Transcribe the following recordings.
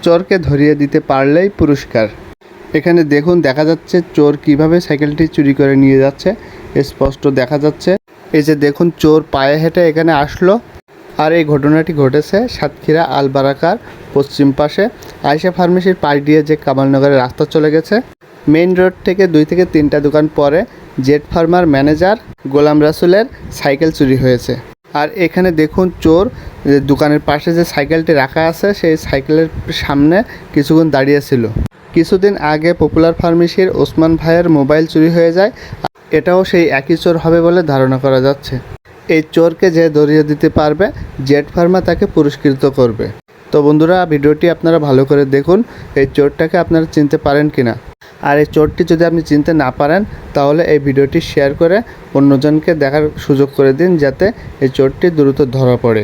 চোরকে ধরিয়ে দিতে পারলেই পুরস্কার। এখানে দেখুন দেখা যাচ্ছে চোর কিভাবে সাইকেলটি চুরি করে নিয়ে যাচ্ছে, স্পষ্ট দেখা যাচ্ছে। এই যে দেখুন চোর পায়ে হেঁটে এখানে আসলো। আর এই ঘটনাটি ঘটেছে সাতক্ষীরা আলবারাকার পশ্চিম পাশে আয়েশা ফার্মেসির পাশ দিয়ে যে কামালনগরের রাস্তা চলে গেছে। মেইন রোড থেকে 2 থেকে 3টা দোকান পরে জেট ফার্মার ম্যানেজার গোলাম রাসুলের সাইকেল চুরি হয়েছে। আর এখানে দেখুন চোর দোকানের পাশে যে সাইকেলটি রাখা আছে সেই সাইকেলের সামনে কিছুক্ষণ দাঁড়িয়েছিল। কিছুদিন আগে পপুলার ফার্মেসির ওসমান ভাইয়ের মোবাইল চুরি হয়ে যায়। এটাও সেই একই চোর হবে বলে ধারণা করা যাচ্ছে। এই চোরকে যে ধরিয়ে দিতে পারবে জেট ফার্মা তাকে পুরস্কৃত করবে। তো বন্ধুরা, ভিডিওটি আপনারা ভালো করে দেখুন, এই চোরটাকে আপনারা চিনতে পারেন কিনা। আর এই চোরটি যদি আপনি চিনতে না পারেন তাহলে এই ভিডিওটি শেয়ার করে অন্যজনকে দেখার সুযোগ করে দিন, যাতে এই চোরটি দ্রুত ধরা পড়ে।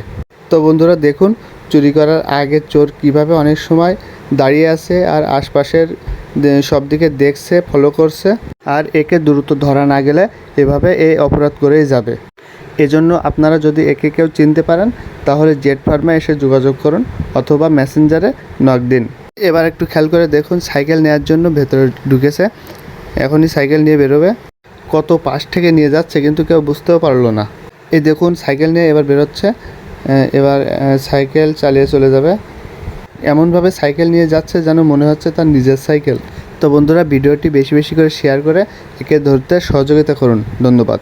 তো বন্ধুরা দেখুন চুরি করার আগে চোর কিভাবে অনেক সময় দাঁড়িয়ে আছে আর আশপাশের সব দিকে দেখছে, ফলো করছে। আর একে দ্রুত ধরা না গেলে এভাবে এই অপরাধ করেই যাবে। এজন্য আপনারা যদি একে কেউ চিনতে পারেন তাহলে জেট ফার্মে এসে যোগাযোগ করুন অথবা মেসেঞ্জারে নক দিন। এবার একটু খেয়াল করে দেখুন সাইকেল নেওয়ার জন্য ভেতরে ঢুকেছে, এখনই সাইকেল নিয়ে বেরোবে। কত পাশ থেকে নিয়ে যাচ্ছে কিন্তু কেউ বুঝতেও পারলো না। এই দেখুন সাইকেল নিয়ে এবার বেরোচ্ছে, এবার সাইকেল চালিয়ে চলে যাবে। এমনভাবে সাইকেল নিয়ে যাচ্ছে যেন মনে হচ্ছে তার নিজের সাইকেল। তো বন্ধুরা ভিডিওটি বেশি বেশি করে শেয়ার করে একে ধরতে সহযোগিতা করুন। ধন্যবাদ।